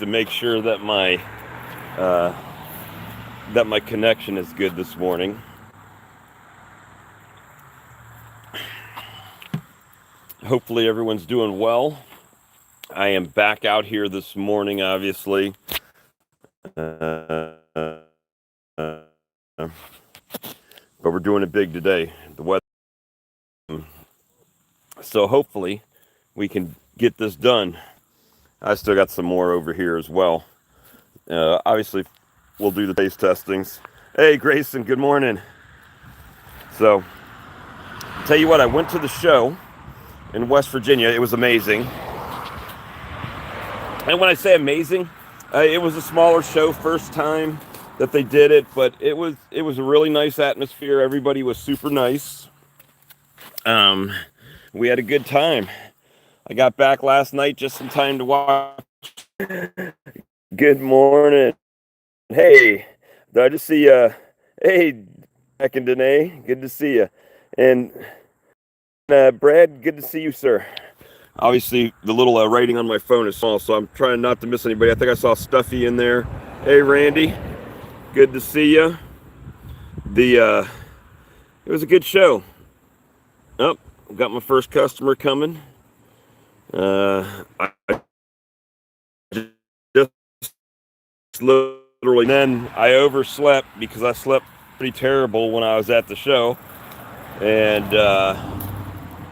to make sure that my connection is good this morning. Hopefully everyone's doing well. I am back out here this morning, obviously. But we're doing it big today. The weather. So hopefully we can get this done. I still got some more over here as well. Obviously, we'll do the taste testings. Hey, Grayson, good morning. So, tell you what, I went to the show in West Virginia. It was amazing. And when I say amazing, it was a smaller show, first time that they did it, but it was a really nice atmosphere. Everybody was super nice. We had a good time. I got back last night just in time to watch. Good morning. Hey, did I just see hey, Jack and Danae, good to see you. And Brad, good to see you, sir. Obviously, the little writing on my phone is small, so I'm trying not to miss anybody. I think I saw Stuffy in there. Hey, Randy, good to see you. It was a good show. Oh, got my first customer coming. I just literally, then I overslept because I slept pretty terrible when I was at the show, and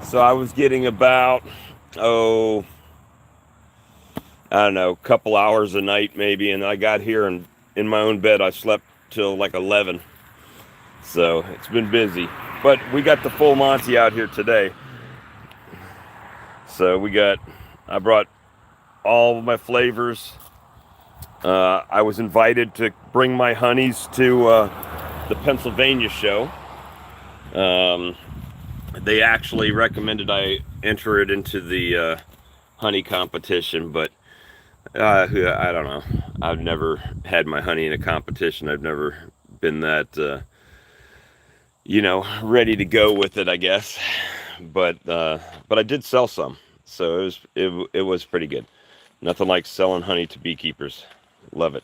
so I was getting about I don't know, a couple hours a night maybe, and I got here and in my own bed I slept till like 11. So it's been busy, but we got the full Monty out here today. So I brought all of my flavors. I was invited to bring my honeys to the Pennsylvania show. They actually recommended I enter it into the honey competition, but I don't know. I've never had my honey in a competition. I've never been that, ready to go with it, I guess. But I did sell some, so it was pretty good. Nothing like selling honey to beekeepers. Love it.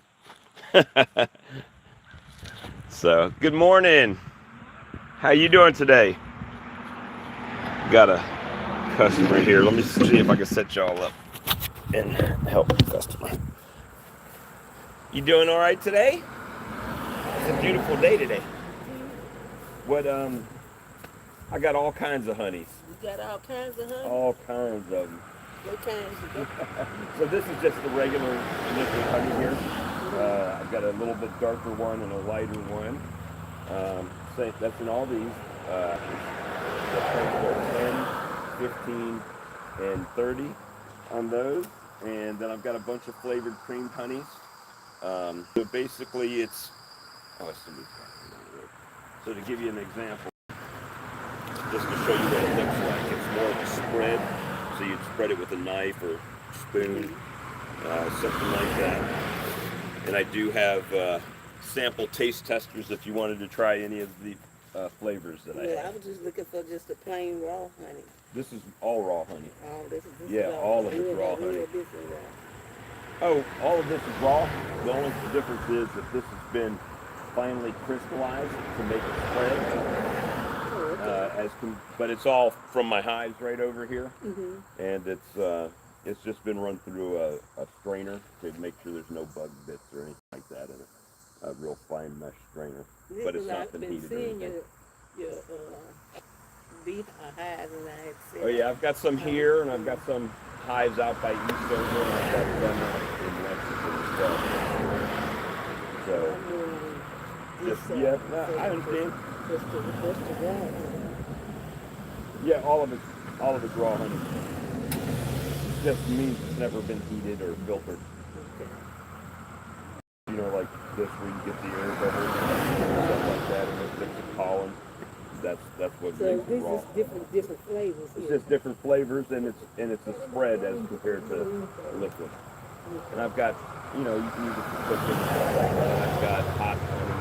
So, good morning. How you doing today? Got a customer here. Let me see if I can set y'all up and help the customer. You doing all right today? It's a beautiful day today. What I got all kinds of honeys. You got all kinds of honey? All kinds of them. What kinds you got? So this is just the regular liquid honey here. I've got a little bit darker one and a lighter one. That's in all these. 10, 15, and 30 on those. And then I've got a bunch of flavored creamed honeys. So basically it's, so to give you an example, just to show you what it looks like, it's more of a spread. So you'd spread it with a knife or spoon, something like that. And I do have sample taste testers if you wanted to try any of the flavors that I have. I was just looking for just a plain raw honey. This is all raw honey. Oh, this Yeah, is all of it's raw honey. This is raw. Oh, all of this is raw. The only difference is that this has been finely crystallized to make it spread. But it's all from my hives right over here, and it's just been run through a strainer to make sure there's no bug bits or anything like that in it. A real fine mesh strainer, but it's not been heated or anything. Your bee hives, and I had seen. Oh yeah, I've got some here, and I've got some hives out by Eastover, and I've got some out in Mexico as well. So, I understand. Just the raw. Yeah, all of it's raw honey. It just means it's never been heated or filtered. Okay. Like this where you get the air bubbles and stuff like that, and it sticks to pollen. That's what makes it raw. So this is different flavors. It's just different flavors, and it's a spread as compared to liquid. And I've got, you can use it for cooking and stuff like that. I've got hot honey,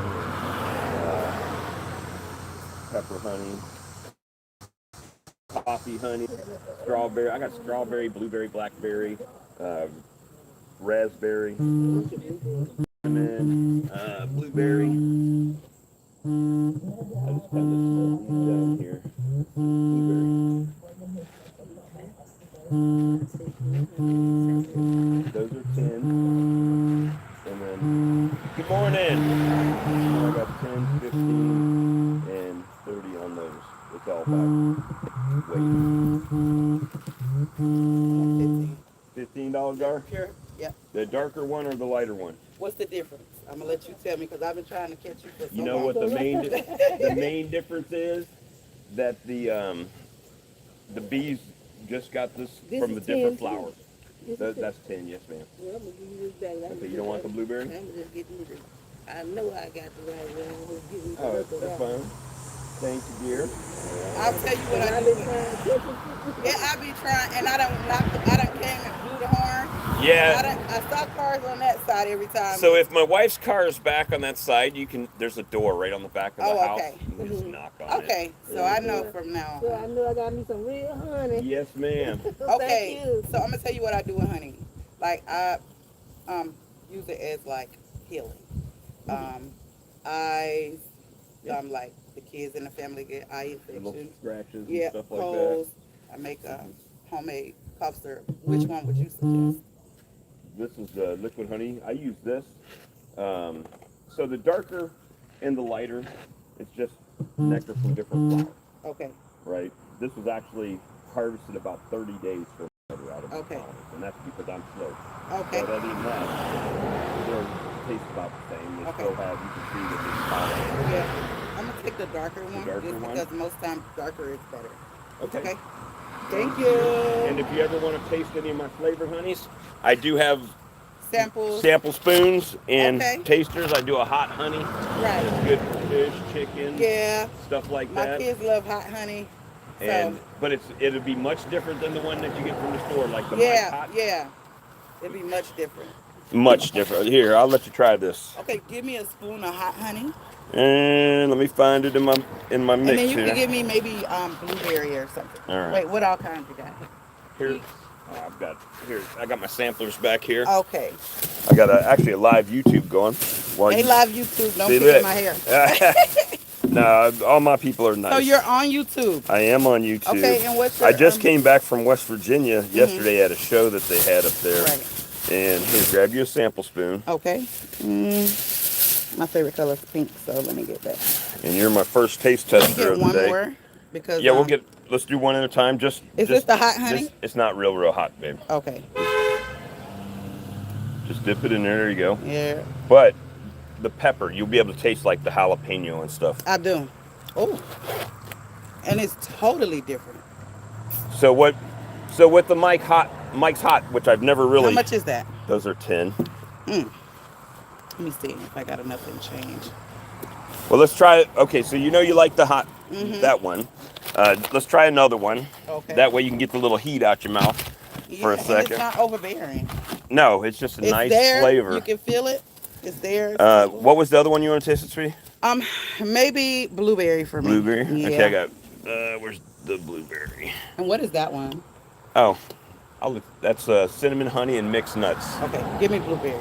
pepper honey, coffee honey, strawberry. I got strawberry, blueberry, blackberry, raspberry, What's the blueberry? cinnamon, blueberry. I just kind of smoke these down here. Blueberry. Those are 10. And then, good morning. I got 10, 15, and 30 on those. It's all about weight. $15 jar? Sure. Yep. The darker one or the lighter one? What's the difference? I'm gonna let you tell me because I've been trying to catch you for so You know long. what the main difference is? That the bees just got this from the different flowers. That's 10, yes ma'am. Well, I'm gonna give you this back. Okay, you don't want the blueberry? I'm just getting it. I know I got the right one. I'm just getting it. Oh, that's fine. Thank you, dear. I'll tell you what I do. Yeah, I be trying, and I done came and blew the horn. Yeah. I stop cars on that side every time. So if my wife's car is back on that side, there's a door right on the back of the house. Okay. You just knock on it. Okay, so I know from now So on. I know I got me some real honey. Yes, ma'am. Okay, Thank you. so I'm gonna tell you what I do with honey. Like I use it as like healing. Eyes, like the kids in the family get eye Little infections. scratches and Yeah, stuff like colds. I make homemade cough syrup. Which one would you suggest? This is the liquid honey. I use this. So the darker and the lighter, it's just nectar from different flowers, Okay. right? This was actually harvested about 30 days from nectar out of the Okay. flowers, and that's because I'm slow. Okay. But other than that, they'll taste about the same. They Okay. still have, you can see that there's pollen. Yeah. I'm gonna take the darker one darker just one? because most times darker is better. Okay. Okay. Thank you. And if you ever want to taste any of my flavored honeys, I do have Samples. sample spoons and Okay. tasters. I do a hot honey. Right. It's good for fish, chicken, Yeah. stuff like My that. kids love hot honey. And So but it'll be much different than the one that you get from the store, like the yeah, Mike Hot. yeah. It'd be much different. Much different. Here, I'll let you try this. Okay, give me a spoon of hot honey. And let me find it in my mix And then you here. can give me maybe blueberry or something. All right. Wait, what all kinds you got? Here, I got my samplers back here. Okay. I got actually a live YouTube going. While Hey, you live YouTube. Don't see forget that? my hair. No, all my people are nice. So you're on YouTube. I am on YouTube. Okay, and what's your, I just came back from West Virginia yesterday at a show that they had up there. Right. And here, grab you a sample spoon. Okay. My favorite color is pink, so let me get that. And you're my first taste Can we tester get of the one day. more? Because Yeah, let's do one at a time. Is this the hot honey? It's not real hot, babe. Okay. Just dip it in there. There you go. Yeah, But the pepper, you'll be able to taste like the jalapeno and stuff. I do. Oh. And it's totally different. So with the Mike's Hot, which I've never really. How much is that? Those are 10. Let me see if I got enough in change. Well, let's try it. Okay, so you know you like the hot, that one. Let's try another one. Okay. That way you can get the little heat out your mouth for a and second. It's not overbearing. No, it's just a It's nice there. flavor. You can feel it. It's there. What was the other one you want to taste it, sweetie? Maybe blueberry for me. Blueberry? Yeah. Okay, I got, where's the blueberry? And what is that one? Oh, that's cinnamon, honey, and mixed nuts. Okay, give me blueberry.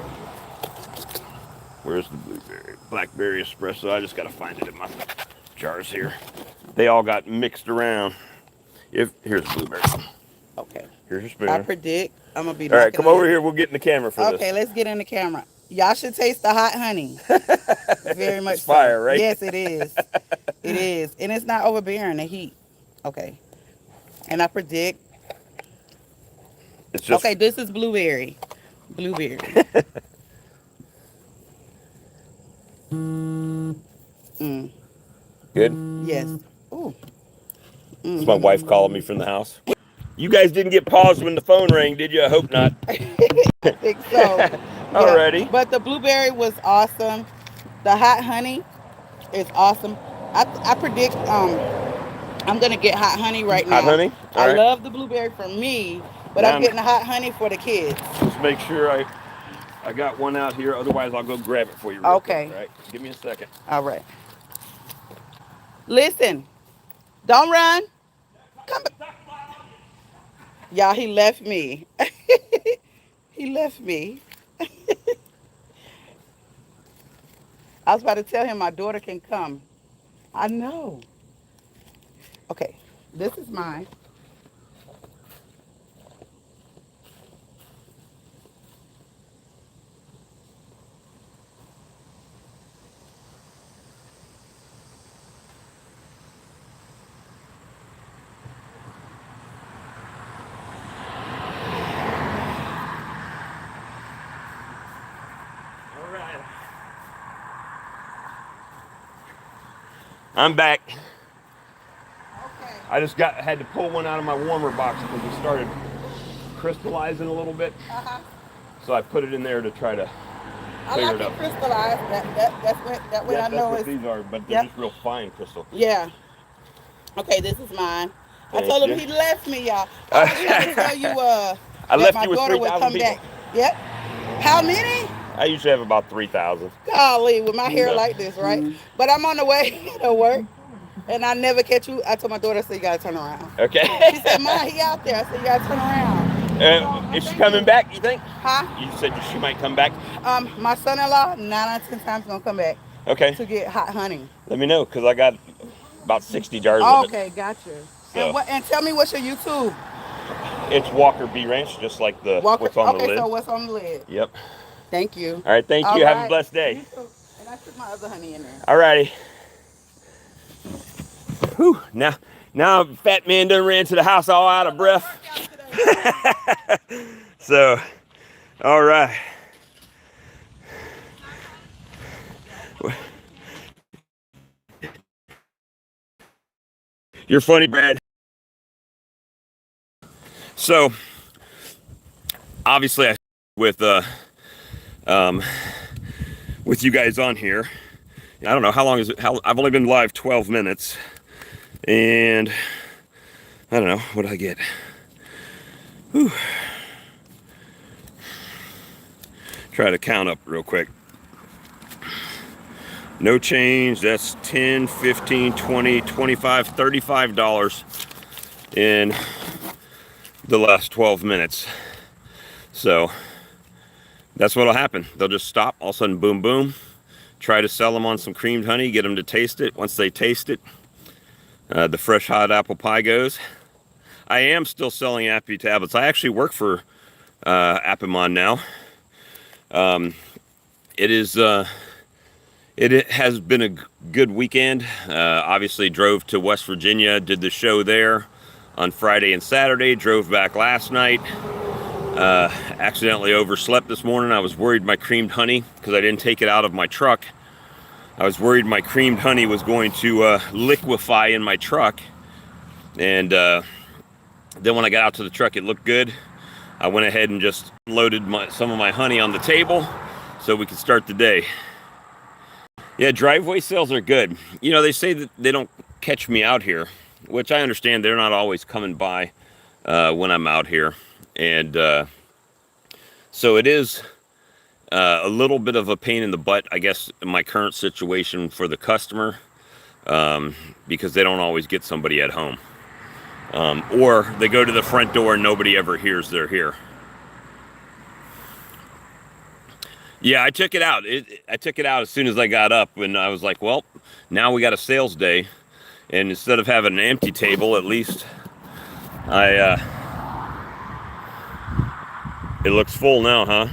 Where's the blueberry? Blackberry espresso. I just got to find it in my jars here. They all got mixed around. Here's blueberry. Okay. Here's your spoon. I predict I'm gonna be. All right, knocking come on over it. here. We'll get in the camera for this. Okay, let's get in the camera. Y'all should taste the hot honey. Very much. It's fire, right? Yes, it is. It is, and it's not overbearing the heat. Okay. And I predict. It's just Okay, this is blueberry. Blueberry. good. Yes. Ooh. It's my wife calling me from the house. You guys didn't get paused when the phone rang, did you? I hope not. I think so. Yeah. Alrighty. But the blueberry was awesome. The hot honey is awesome. I predict I'm gonna get hot honey right now. Hot honey? All I right. love the blueberry for me, but Now I'm getting the hot honey for the kids. Just make sure I got one out here. Otherwise, I'll go grab it for you. Real Okay. Quick, all right. Give me a second. All right. Listen, don't run. Come back. Y'all, he left me. He left me. I was about to tell him my daughter can come. I know. Okay, this is mine. All right. I'm back. Okay. I just had to pull one out of my warmer box because it started crystallizing a little bit. Uh-huh. So I put it in there to try to I clear like it it up. crystallized. That way I That's know what it's. these are, but they're Yep. just real fine crystal. Yeah. Okay, this is mine. I Thank told him you. he left me, y'all. I was trying to tell you I that left my you with daughter would 3,000 come people. back. Yep. How many? I usually have about 3,000. Golly, with my hair No. like this, right? But I'm on the way to work, and I never catch you. I told my daughter, I said, you gotta turn around. Okay. She said, Ma, he out there. I said, you gotta turn around. Is she Thank coming you. back, you think? Huh? You said she might come back? My son-in-law, 9 out of 10 times gonna come back Okay. to get hot honey. Let me know, because I got about 60 jars of it. Okay, gotcha. So. And tell me what's your YouTube? It's Walker B Ranch, just like what's on the lid. Okay, so what's on the lid? Yep. Thank you. All right, thank All you. Have a right. blessed day. You too. And I took my other honey in there. All righty. Whew. Now fat man done ran to the house all out of breath. So, all right. You're funny, Brad. So, obviously, I with you guys on here. I don't know how long is it. I've only been live 12 minutes, and I don't know what did I get. Whew. Try to count up real quick. No change. That's 10, 15, 20, 25, $35 in the last 12 minutes. So that's what'll happen. They'll just stop. All of a sudden, boom, boom. Try to sell them on some creamed honey. Get them to taste it. Once they taste it, the fresh hot apple pie goes. I am still selling Appy tablets. I actually work for Appamon now. It has been a good weekend. Obviously drove to West Virginia, did the show there on Friday and Saturday, drove back last night. Accidentally overslept this morning. I was worried my creamed honey, because I didn't take it out of my truck. I was worried my creamed honey was going to liquefy in my truck. And then when I got out to the truck, it looked good. I went ahead and just loaded some of my honey on the table so we could start the day. Yeah, driveway sales are good. You know, they say that they don't catch me out here, which I understand. They're not always coming by when I'm out here. And so it is a little bit of a pain in the butt, I guess, in my current situation for the customer, because they don't always get somebody at home. Or they go to the front door and nobody ever hears they're here. Yeah, I took it out. I took it out as soon as I got up, and I was like, well, now we got a sales day. And instead of having an empty table, at least it looks full now, huh?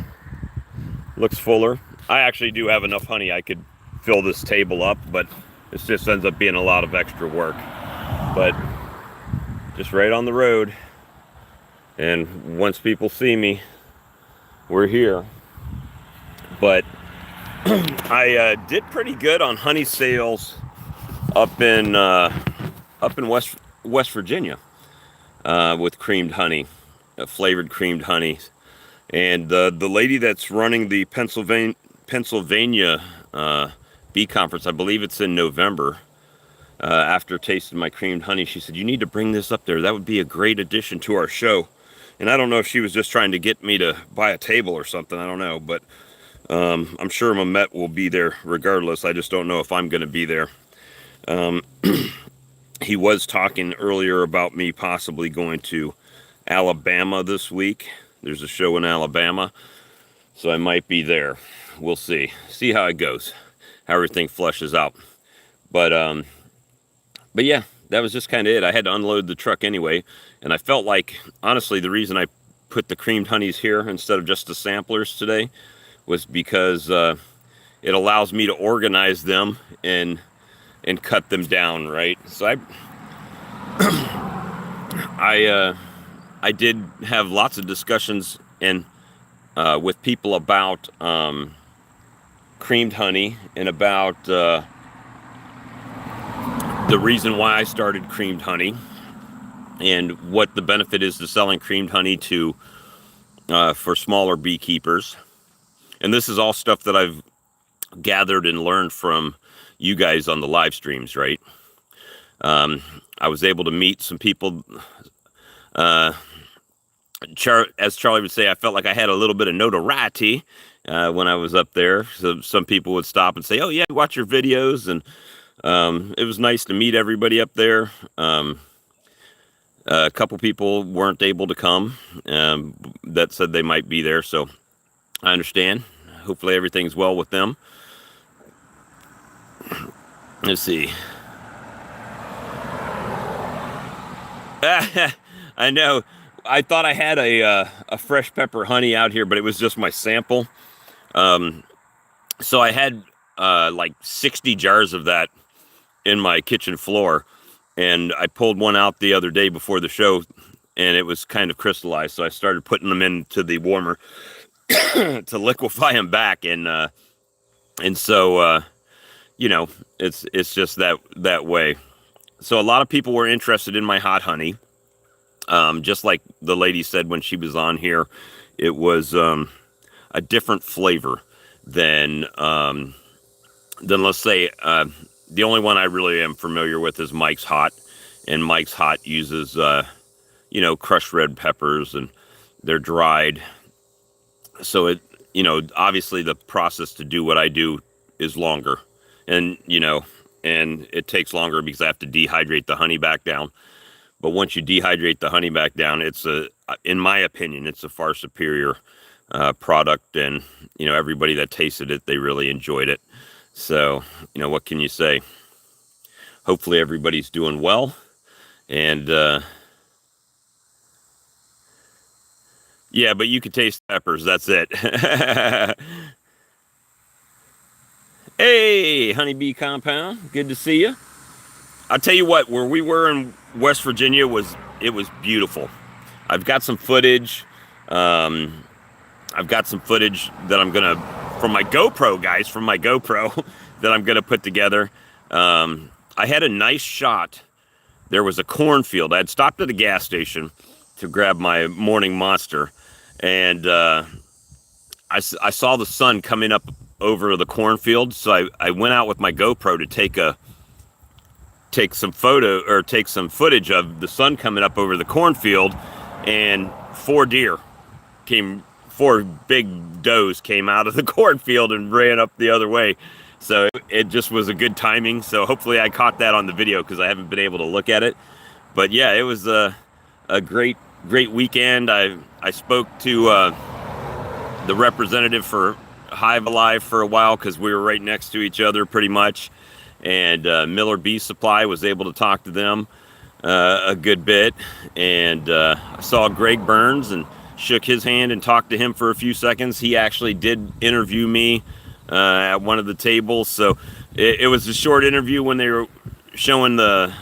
Looks fuller. I actually do have enough honey. I could fill this table up, but it just ends up being a lot of extra work. But just right on the road. And once people see me, we're here. But I did pretty good on honey sales up in West Virginia with creamed honey, flavored creamed honey. And the lady that's running the Pennsylvania bee conference, I believe it's in November, after tasting my creamed honey, she said, you need to bring this up there. That would be a great addition to our show. And I don't know if she was just trying to get me to buy a table or something. I don't know. But I'm sure Mehmet will be there regardless. I just don't know if I'm going to be there. He was talking earlier about me possibly going to Alabama this week There's a show in Alabama, so I might be there. We'll see. See how it goes, how everything flushes out. But yeah, that was just kind of it. I had to unload the truck anyway, and I felt like, honestly, the reason I put the creamed honeys here instead of just the samplers today was because it allows me to organize them and cut them down, right? So I did have lots of discussions and with people about creamed honey and about the reason why I started creamed honey and what the benefit is to selling creamed honey to for smaller beekeepers. And this is all stuff that I've gathered and learned from you guys on the live streams, right? I was able to meet some people. As Charlie would say, I felt like I had a little bit of notoriety when I was up there. So some people would stop and say, "Oh yeah, watch your videos," and it was nice to meet everybody up there. A couple people weren't able to come that said they might be there, so I understand. Hopefully everything's well with them. Let's see. I know. I thought I had a fresh pepper honey out here, but it was just my sample. So I had like 60 jars of that in my kitchen floor, and I pulled one out the other day before the show, and it was kind of crystallized. So I started putting them into the warmer to liquefy them back, and so you know, it's just that way. So a lot of people were interested in my hot honey. Just like the lady said when she was on here, it was a different flavor than let's say the only one I really am familiar with is Mike's Hot, and Mike's Hot uses crushed red peppers, and they're dried. So it obviously the process to do what I do is longer, and it takes longer because I have to dehydrate the honey back down. But once you dehydrate the honey back down, in my opinion, it's a far superior product. And, everybody that tasted it, they really enjoyed it. So, what can you say? Hopefully everybody's doing well. And, yeah, but you could taste peppers. That's it. Hey, Honeybee Compound. Good to see you. I'll tell you what, where we were in West Virginia was beautiful. I've got some footage. I've got some footage that I'm gonna from my GoPro that I'm gonna put together. I had a nice shot. There was a cornfield. I had stopped at a gas station to grab my morning Monster, and I saw the sun coming up over the cornfield. So I went out with my GoPro to take some footage of the sun coming up over the cornfield, and four big does came out of the cornfield and ran up the other way. So it just was a good timing. So hopefully I caught that on the video because I haven't been able to look at it. But yeah, it was a great weekend. I spoke to the representative for Hive Alive for a while because we were right next to each other pretty much. And Miller Bee Supply, was able to talk to them a good bit. And I saw Greg Burns and shook his hand and talked to him for a few seconds. He actually did interview me at one of the tables. So it was a short interview when they were showing the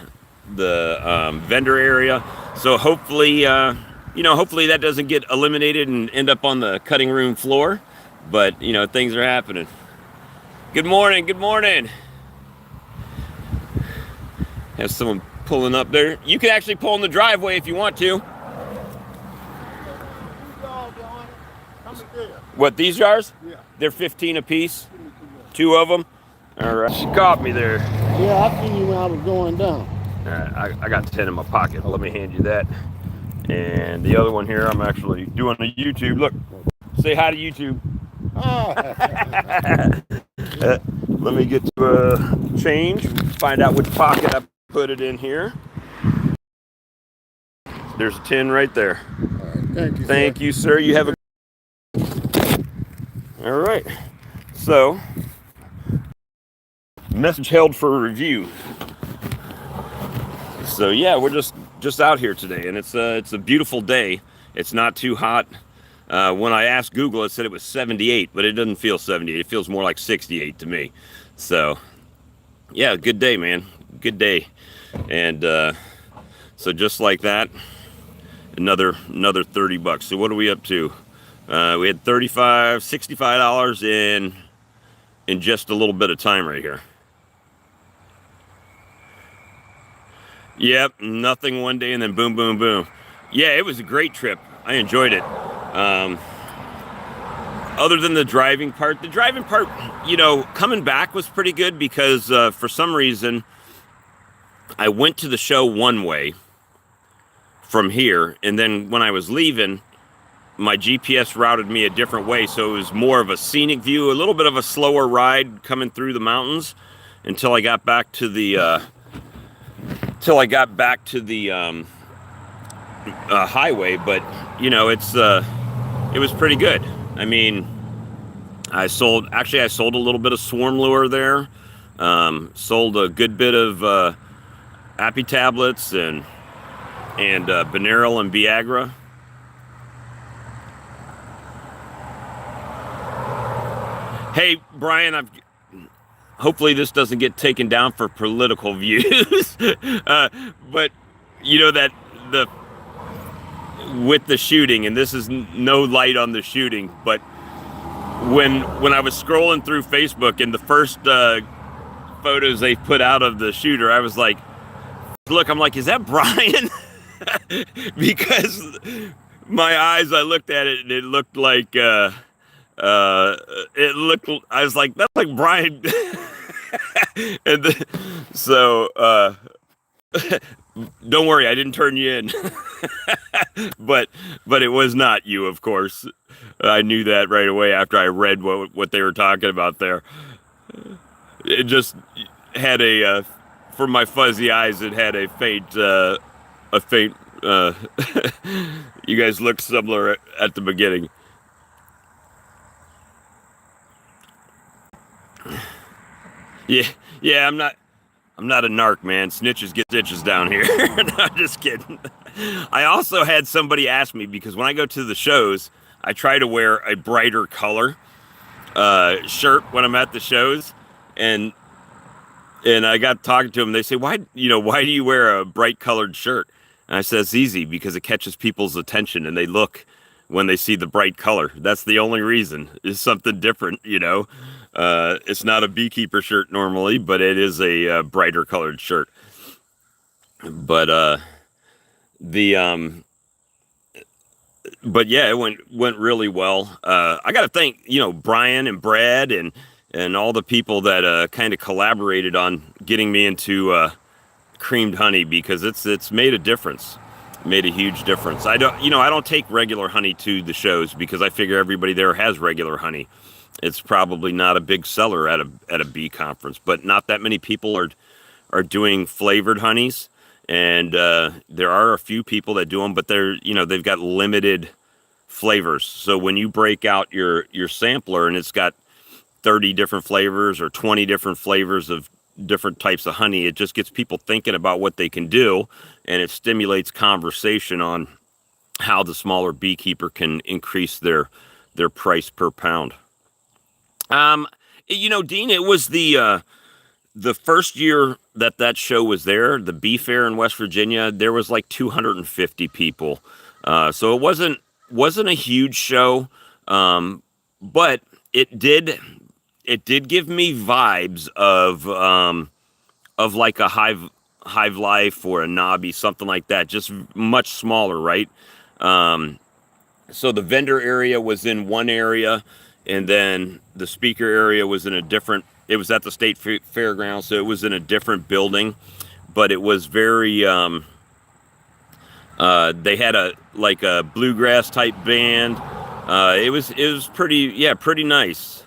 vendor area. So hopefully, hopefully that doesn't get eliminated and end up on the cutting room floor. But, things are happening. Good morning. Good morning. Have someone pulling up there. You can actually pull in the driveway if you want to. What, these jars? Yeah. They're 15 a piece. 2 of them. All right. She caught me there. Yeah, I seen you when I was going down. All right, I got 10 in my pocket. Let me hand you that. And the other one here, I'm actually doing a YouTube. Look, say hi to YouTube. Oh. Let me get to change. Find out which pocket I put it in here. There's a 10 right there. All right, Thank you, Thank sir. you, sir. You have a. All right. So, message held for review. So yeah, we're just out here today, and it's a beautiful day. It's not too hot. When I asked Google, it said it was 78, but it doesn't feel 78. It feels more like 68 to me. So yeah, good day, man. Good day. And so just like that, another $30. So what are we up to? We had $65 in just a little bit of time right here. Yep, nothing one day and then boom, boom, boom. Yeah, it was a great trip. I enjoyed it. Other than the driving part, coming back was pretty good because for some reason I went to the show one way from here, and then when I was leaving, my GPS routed me a different way, so it was more of a scenic view, a little bit of a slower ride coming through the mountains until I got back to the highway. But it was pretty good. I mean, I sold a little bit of Swarm Lure there. Sold a good bit of Appy tablets and Beneryl and Viagra. Hey, Brian, hopefully this doesn't get taken down for political views, but that with the shooting, and this is no light on the shooting, but when I was scrolling through Facebook and the first photos they put out of the shooter, I was like, look, I'm like, is that Brian? Because I looked at it and it looked like I was like, that's like Brian. And so don't worry, I didn't turn you in. but it was not you, of course. I knew that right away after I read what they were talking about there. It just had for my fuzzy eyes, it had a faint you guys look similar at the beginning. Yeah, I'm not a narc, man. Snitches get stitches down here. No, I'm just kidding. I also had somebody ask me, because when I go to the shows, I try to wear a brighter color shirt when I'm at the shows, and I got talking to them. They say, why do you wear a bright colored shirt? And I said, it's easy, because it catches people's attention and they look when they see the bright color. That's the only reason. It's something different, It's not a beekeeper shirt normally, but it is a brighter colored shirt. But yeah, it went really well. I got to thank Brian and Brad and all the people that kind of collaborated on getting me into creamed honey, because it's made a difference. Made a huge difference. I don't take regular honey to the shows because I figure everybody there has regular honey. It's probably not a big seller at a bee conference, but not that many people are doing flavored honeys, and there are a few people that do them, but they've got limited flavors. So when you break out your sampler and it's got 30 different flavors or 20 different flavors of different types of honey, it just gets people thinking about what they can do, and it stimulates conversation on how the smaller beekeeper can increase their price per pound. Dean, it was the first year that show was there, the Bee Fair in West Virginia. There was like 250 people, so it wasn't a huge show, but it did give me vibes of like a Hive Life or a Nobby, something like that, just much smaller, right? So the vendor area was in one area, and then the speaker area was in a different. It was at the state fairgrounds, so it was in a different building, but it was very. They had a bluegrass type band. It was pretty nice.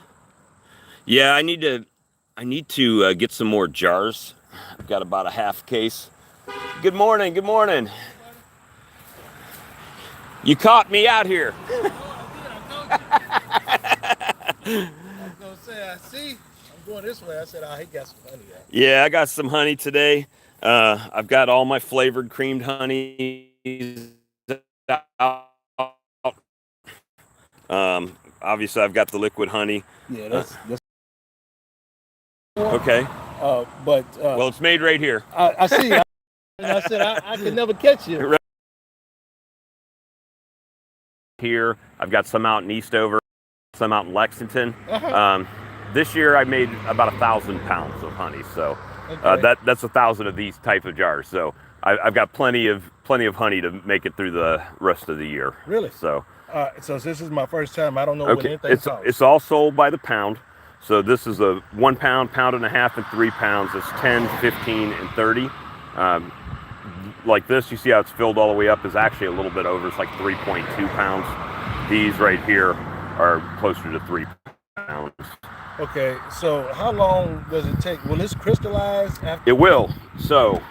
Yeah, I need to get some more jars. I've got about a half case. Good morning. You caught me out here. I was gonna say, I see. I'm going this way. I said, oh, he got some honey out. Yeah, I got some honey today. I've got all my flavored creamed honeys out. Obviously, I've got the liquid honey. Yeah, that's Okay. but Well, it's made right here. I see. And I said, I can never catch you. Here, I've got some out in Eastover, some out in Lexington. Uh-huh. This year, I made about 1,000 pounds of honey. So Okay. that's 1,000 of these type of jars. So I've got plenty of honey to make it through the rest of the year. Really? So So this is my first time. I don't know what okay, anything costs. it's all sold by the pound. So this is a 1 pound, pound and a half, and 3 pounds. It's 10, 15, and 30. Like this, you see how it's filled all the way up is actually a little bit over. It's like 3.2 pounds. These right here are closer to 3 pounds. Okay, so how long does it take? Will this crystallize after? It will. So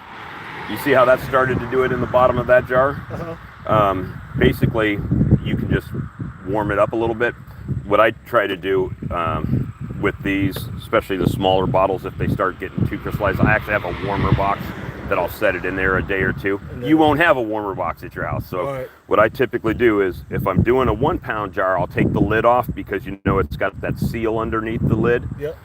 you see how that started to do it in the bottom of that jar? Uh-huh. Basically, you can just warm it up a little bit. What I try to do with these, especially the smaller bottles, if they start getting too crystallized, I actually have a warmer box that I'll set it in there a day or two. You won't have a warmer box at your house. So Right. what I typically do is if I'm doing a 1 pound jar, I'll take the lid off because you know it's got that seal underneath the lid. Yep.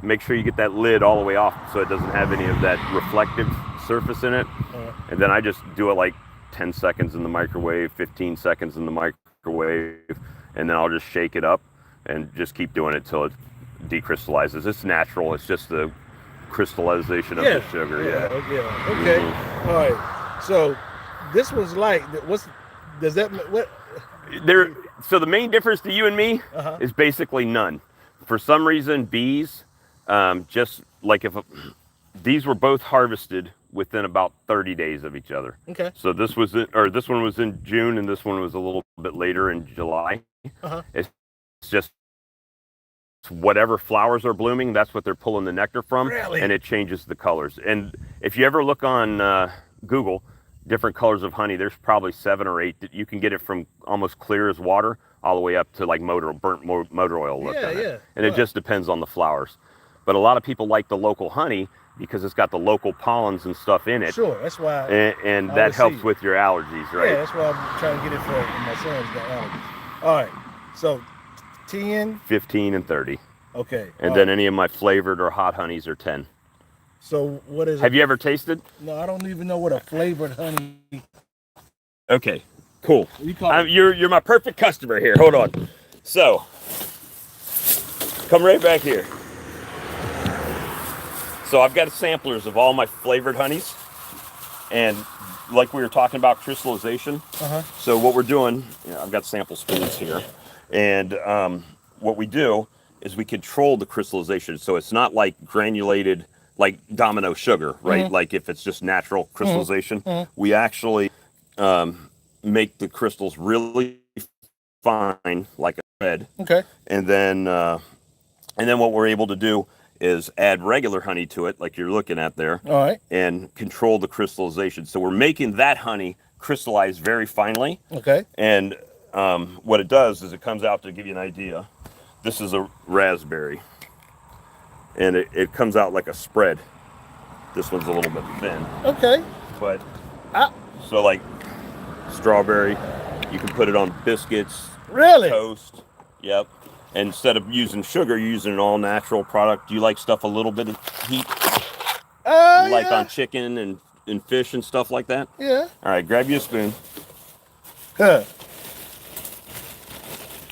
Make sure you get that lid all the way off so it doesn't have any of that reflective surface in it. And then I just do it like 10 seconds in the microwave, 15 seconds in the microwave, and then I'll just shake it up and just keep doing it till it decrystallizes. It's natural. It's just the crystallization of the sugar. Yeah. Okay. Mhm. All right. So this one's light. Does that what? So the main difference to you and me Uh-huh. is basically none. For some reason, bees, just like if these were both harvested within about 30 days of each other. Okay. So this one was in June, and this one was a little bit later in July. Uh-huh. It's just whatever flowers are blooming, that's what they're pulling the nectar from. Really? And it changes the colors. And if you ever look on Google, different colors of honey, there's probably 7 or 8 that you can get it from almost clear as water all the way up to like burnt motor oil look on it. Yeah. And it just depends on the flowers. But a lot of people like the local honey because it's got the local pollens and stuff in it. Sure. That's why. And I that would helps see. with your allergies, right? Yeah. That's why I'm trying to get it for my son's got allergies. All right. So 10. 15 and 30. Okay. And then any of my flavored or hot honeys are 10. So what is Have it? you ever tasted? No, I don't even know what a flavored honey. Okay, cool. You call it. You're my perfect customer here. Hold on. So, come right back here. So I've got samplers of all my flavored honeys, and like we were talking about crystallization. Uh-huh. So what we're doing, I've got sample spoons here, and what we do is we control the crystallization. So it's not like granulated, like domino sugar, right? Mm-hmm. Like if it's just natural crystallization, we actually make the crystals really fine, like a thread, Okay. and then what we're able to do is add regular honey to it, like you're looking at there, All right. and control the crystallization. So we're making that honey crystallize very finely. Okay. And what it does is it comes out, to give you an idea, this is a raspberry, and it comes out like a spread. This one's a little bit thin, Okay. but Ah. so like strawberry, you can put it on biscuits, Really? toast. Yep. And instead of using sugar, you're using an all natural product. Do you like stuff a little bit of heat, like Yeah. on chicken and fish and stuff like that? Yeah. All right, grab you a spoon. Huh.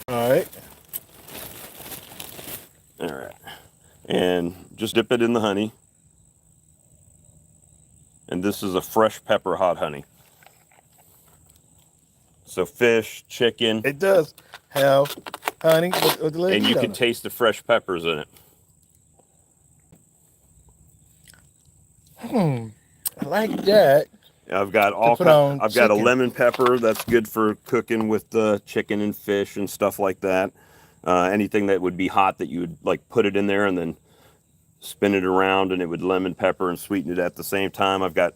All right. All right. And just dip it in the honey. And this is a fresh pepper hot honey. So fish, chicken, It does have honey with the and you can can taste the fresh peppers in it. I like that. I've got put on I've got a chicken. lemon pepper that's good for cooking with chicken and fish and stuff like that. Anything that would be hot that you would like put it in there and then spin it around and it would lemon pepper and sweeten it at the same time. I've got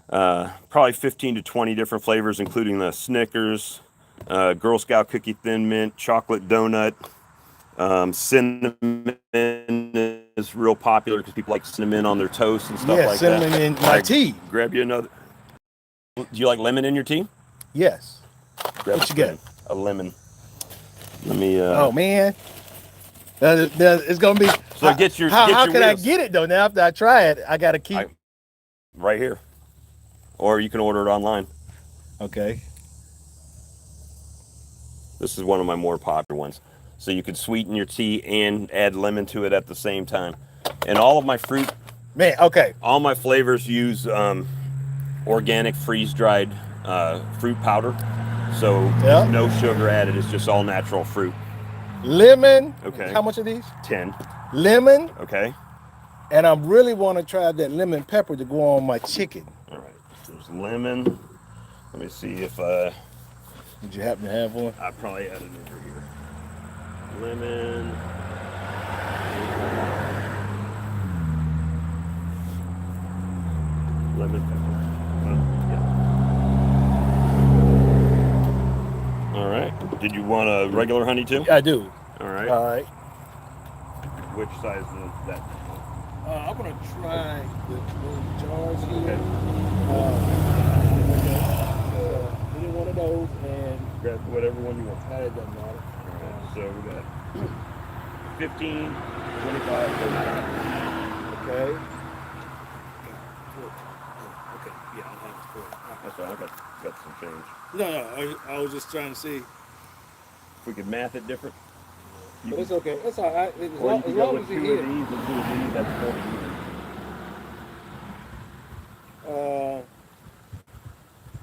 Probably 15 to 20 different flavors, including the Snickers, Girl Scout cookie thin mint, chocolate donut, cinnamon is real popular because people like cinnamon on their toast and stuff like that. cinnamon in my tea. Grab you another. Do you like lemon in your tea? Yes. Grab What you got? A lemon. Let me. Oh man, it's gonna be. So how, get your. How, get how your can I wheels. get it though? Now after I try it, I gotta keep. Right here, or you can order it online. Okay. This is one of my more popular ones. So you can sweeten your tea and add lemon to it at the same time. And all of my fruit, Man, okay. all my flavors use organic freeze-dried fruit powder. So Yep. no sugar added. It's just all natural fruit. Lemon. Okay. How much are these? 10. Lemon. Okay. And I really want to try that lemon pepper to go on my chicken. All right. There's lemon. Let me see if Did you happen to have one? I probably added it over here. Lemon. Lemon pepper. Yeah. All right. Did you want a regular honey too? I do. All right. All right. Which size is that? I'm gonna try the little jars here. Any one of those, and Grab whatever one you want. it doesn't matter. All right. So we got 15, 25, 35. Okay. Okay, yeah, I'll have it. That's right. I got some change. No, I was just trying to see. If we could math it different. But it's okay. It's all right. As Or you long, could as, go long with as 2 you of eat these and 2 of these. That's 40 even. it.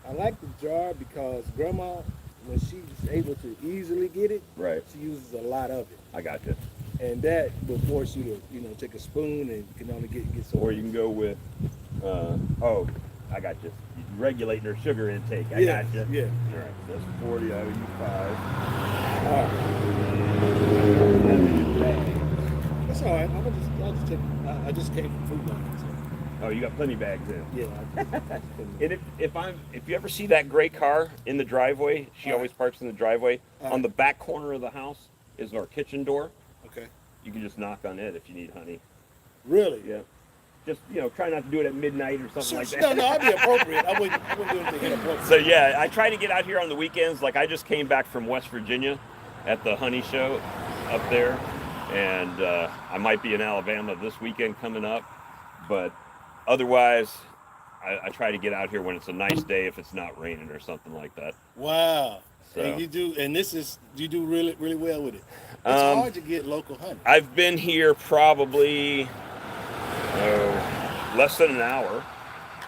I like the jar because Grandma, when she's able to easily get it, Right. she uses a lot of it, I got you. and that will force you to, take a spoon and can only get so. Or you can go with, oh, I got you. Regulating her sugar intake. I got you. Yeah. All right. That's 40. I would use 5. That's all right. I'll just take. I just came from Food Lion, so Oh, you got plenty bags in. yeah. And if you ever see that gray car in the driveway, she always parks in the driveway. On the back corner of the house is our kitchen door. Okay. You can just knock on it if you need honey. Really? Yeah. Just try not to do it at midnight or something like that. No, I'd be appropriate. I wouldn't do anything inappropriate. So yeah, I try to get out here on the weekends. Like I just came back from West Virginia at the honey show up there, and I might be in Alabama this weekend coming up, but otherwise I try to get out here when it's a nice day, if it's not raining or something like that. Wow. So. And you do really, really well with it. It's hard to get local honey. I've been here probably less than an hour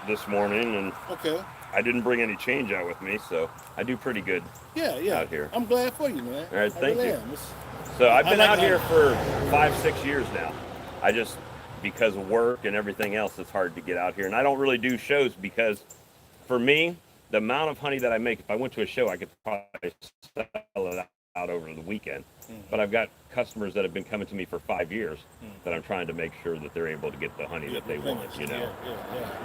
this morning, and Okay. I didn't bring any change out with me, so I do pretty good. Yeah. Out here. I'm glad for you, man. All right, I thank really you. am. So I've been like out here honey. for 5-6 years now. I just, because of work and everything else, it's hard to get out here. And I don't really do shows because for me, the amount of honey that I make, if I went to a show, I could probably sell it out over the weekend. But I've got customers that have been coming to me for 5 years that I'm trying to make sure that they're able to get the honey that they want, Yeah.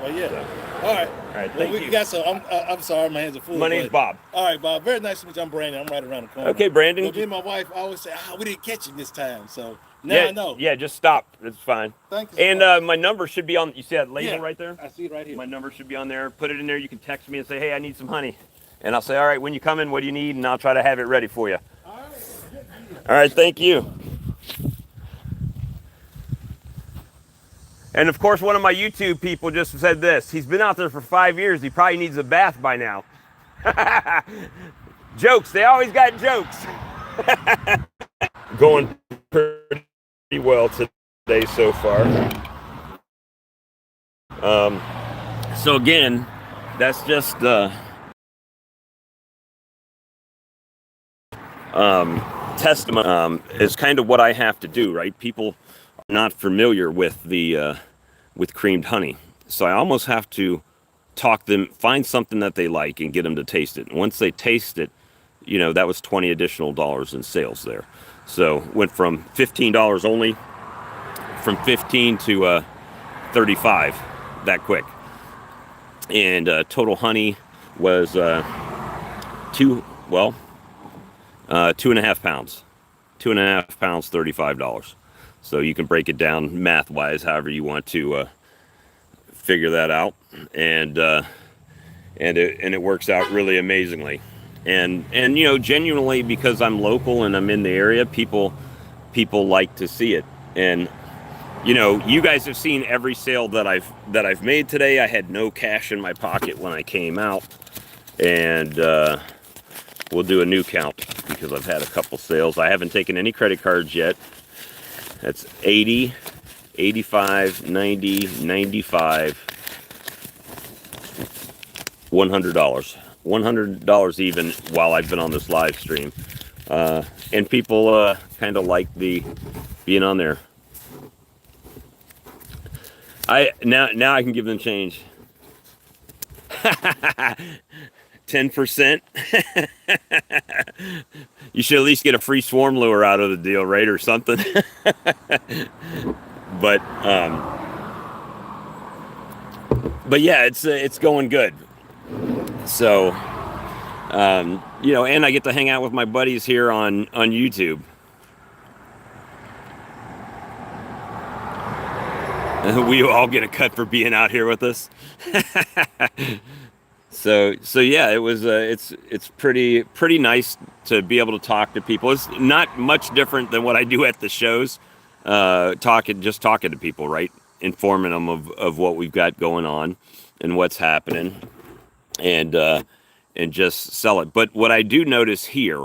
Well, yeah. So, All right. all right, Well, thank you. got some. I'm sorry, my hands are full. My name's but- Bob. All right, Bob. Very nice to meet you. I'm Brandon. I'm right around the corner. Okay, Brandon. But me and my wife always say, we didn't catch him this time. So now I know. Yeah, just stop. It's fine. Thank you so And much. my number should be on, you see that label Yeah. right there? I see it right here. My number should be on there. Put it in there. You can text me and say, hey, I need some honey. And I'll say, all right, when you come in, what do you need? And I'll try to have it ready for you. All right. All right, thank you. And of course, one of my YouTube people just said this. He's been out there for 5 years. He probably needs a bath by now. Jokes. They always got jokes. Going pretty well today so far. So again, that's just testimony. Is kind of what I have to do, right? People are not familiar with the with creamed honey, so I almost have to talk them, find something that they like, and get them to taste it. And once they taste it, that was $20 additional in sales there. So went from $15 only, from 15 to 35 that quick. and total honey was 2.5 pounds. 2.5 pounds, $35. So you can break it down math wise, however you want to figure that out, and it works out really amazingly. And you know, genuinely, because I'm local and I'm in the area, people like to see it. And you know, you guys have seen every sale that I've made today. I had no cash in my pocket when I came out, and we'll do a new count because I've had a couple sales. I haven't taken any credit cards yet. That's 80, 85, 90, 95, $100. $100 even while I've been on this live stream. And people kind of like the being on there. Now I can give them change. 10%. You should at least get a free swarm lure out of the deal, right, or something. But yeah, it's going good. So you know, and I get to hang out with my buddies here on YouTube. We all get a cut for being out here with us. So yeah, it was it's pretty nice to be able to talk to people. It's not much different than what I do at the shows, talking to people, right? Informing them of what we've got going on and what's happening, and just sell it. But what I do notice here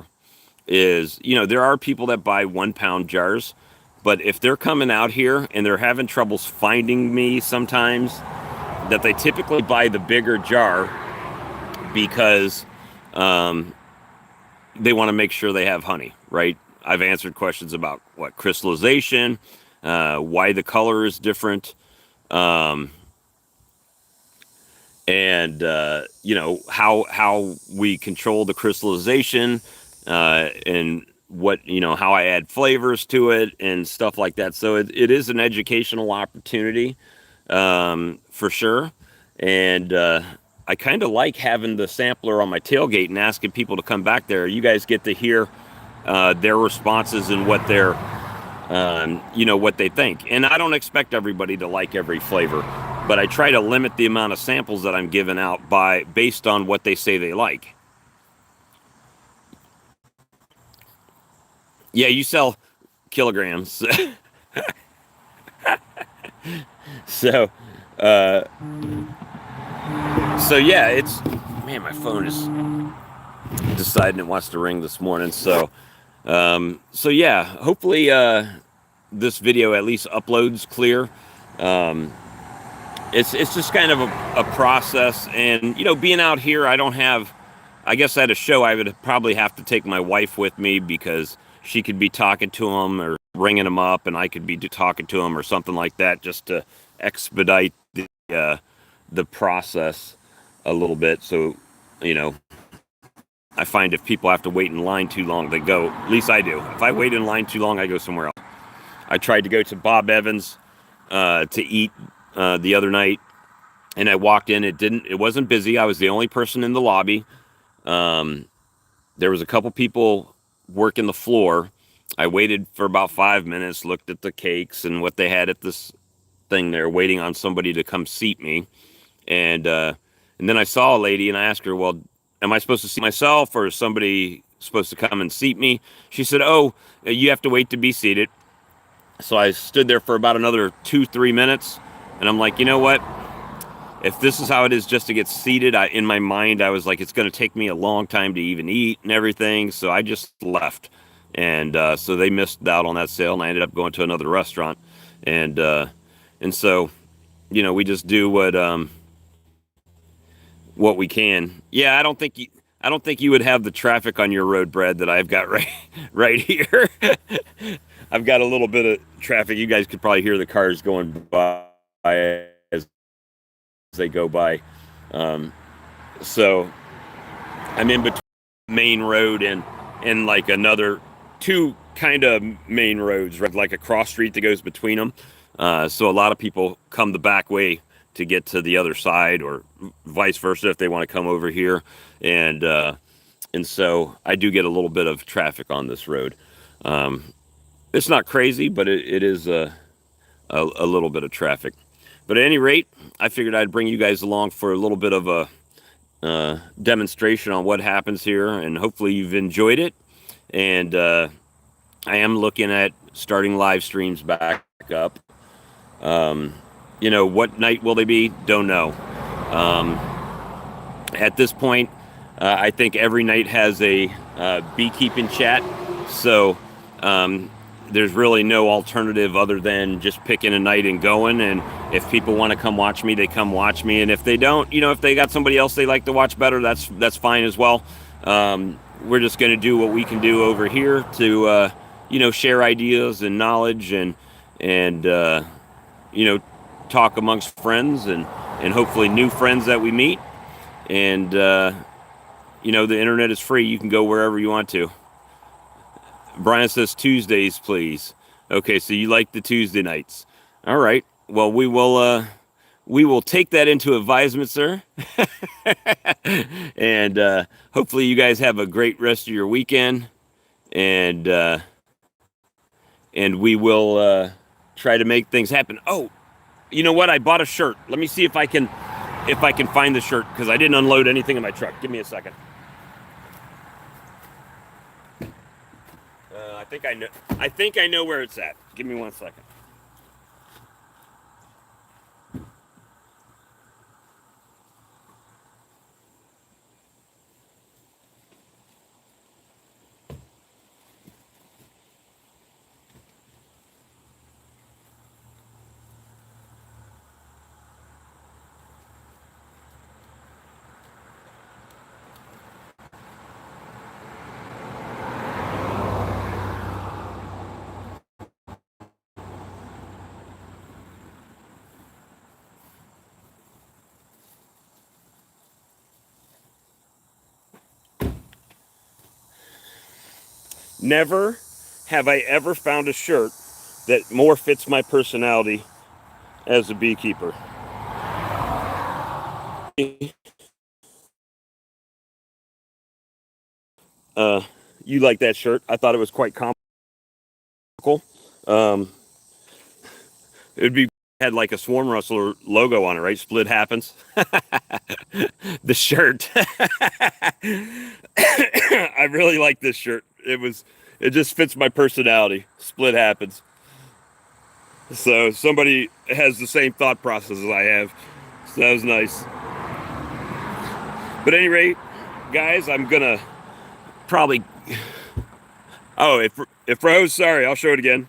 is, you know, there are people that buy 1 pound jars, but if they're coming out here and they're having troubles finding me sometimes, that they typically buy the bigger jar because they want to make sure they have honey, right? I've answered questions about what crystallization, why the color is different, and you know, how we control the crystallization, and what, you know, how I add flavors to it and stuff like that. So it is an educational opportunity, for sure. And I kind of like having the sampler on my tailgate and asking people to come back there. You guys get to hear their responses and what they're, you know, what they think. And I don't expect everybody to like every flavor, but I try to limit the amount of samples that I'm giving out based on what they say they like. Yeah, you sell kilograms. So yeah, it's, man, my phone is deciding it wants to ring this morning. So yeah, hopefully this video at least uploads clear. It's just kind of a process, and you know, being out here, I guess at a show I would probably have to take my wife with me, because she could be talking to them or ringing them up, and I could be talking to them or something like that, just to expedite the process a little bit. So, you know, I find if people have to wait in line too long, they go. At least I do. If I wait in line too long, I go somewhere else. I tried to go to Bob Evans to eat the other night, and I walked in. It wasn't busy. I was the only person in the lobby. There was a couple people working the floor. I waited for about 5 minutes, looked at the cakes and what they had at this thing there, waiting on somebody to come seat me. And then I saw a lady, and I asked her, well, am I supposed to seat myself, or is somebody supposed to come and seat me? She said, oh, you have to wait to be seated. So I stood there for about another 2-3 minutes, and I'm like, you know what? If this is how it is just to get seated, in my mind, I was like, it's going to take me a long time to even eat and everything. So I just left. And so they missed out on that sale, and I ended up going to another restaurant. And so, you know, we just do what we can. Yeah, I don't think you would have the traffic on your road, Brad, that I've got right here. I've got a little bit of traffic. You guys could probably hear the cars going by as they go by. So I'm in between main road and like another two kind of main roads, right? Like a cross street that goes between them. So a lot of people come the back way to get to the other side, or vice versa if they want to come over here. And so I do get a little bit of traffic on this road. It's not crazy, but it is a little bit of traffic. But at any rate, I figured I'd bring you guys along for a little bit of a demonstration on what happens here, and hopefully you've enjoyed it. And I am looking at starting live streams back up. You know, what night will they be? Don't know. At this point, I think every night has a beekeeping chat. So there's really no alternative other than just picking a night and going. And if people want to come watch me, they come watch me. And if they don't, you know, if they got somebody else they like to watch better, that's fine as well. We're just going to do what we can do over here to, you know, share ideas and knowledge and you know, talk amongst friends and hopefully new friends that we meet. And, you know, the internet is free. You can go wherever you want to. Brian says Tuesdays, please. Okay, so you like the Tuesday nights. All right. Well, we will take that into advisement, sir. And hopefully you guys have a great rest of your weekend. And we will try to make things happen. Oh, you know what? I bought a shirt. Let me see if I can find the shirt, because I didn't unload anything in my truck. Give me a second. I think I know where it's at. Give me 1 second. Never have I ever found a shirt that more fits my personality as a beekeeper. You like that shirt? I thought it was quite comical. It'd be had like a Swarm Rustler logo on it, right? Split happens. The shirt. I really like this shirt. It just fits my personality. Split happens. So somebody has the same thought process as I have. So that was nice. But at any rate, guys, I'm gonna probably. Oh, it froze. Sorry, I'll show it again.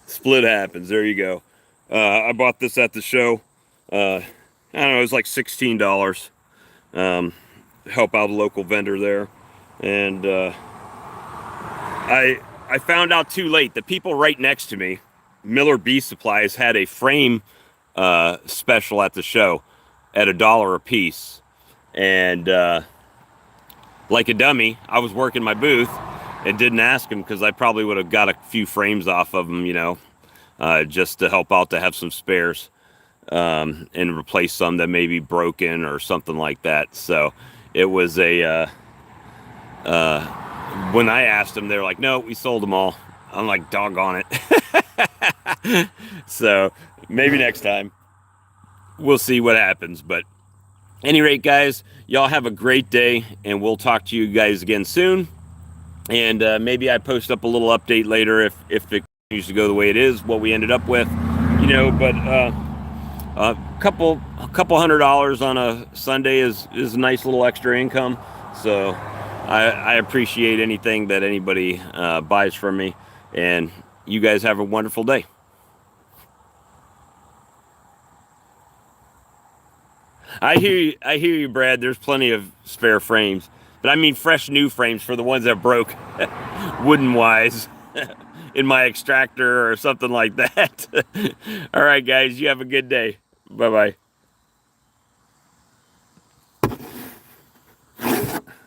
Split happens. There you go. I bought this at the show. I don't know, it was like $16. Help out a local vendor there. And I found out too late. The people right next to me, Miller Bee Supplies, had a frame special at the show at $1 a piece. And like a dummy, I was working my booth and didn't ask him, because I probably would have got a few frames off of them, you know, just to help out, to have some spares. And replace some that may be broken or something like that. So it was a when I asked them, they're like, no, we sold them all. I'm like, doggone it. So maybe next time. We'll see what happens. But at any rate, guys, y'all have a great day, and we'll talk to you guys again soon. And maybe I post up a little update later if it continues to go the way it is, what we ended up with, you know. But a couple $100 on a Sunday is a nice little extra income. So I appreciate anything that anybody buys from me. And you guys have a wonderful day. I hear you, Brad. There's plenty of spare frames, but I mean fresh new frames for the ones that broke, wooden wise, in my extractor or something like that. All right, guys, you have a good day. Bye-bye.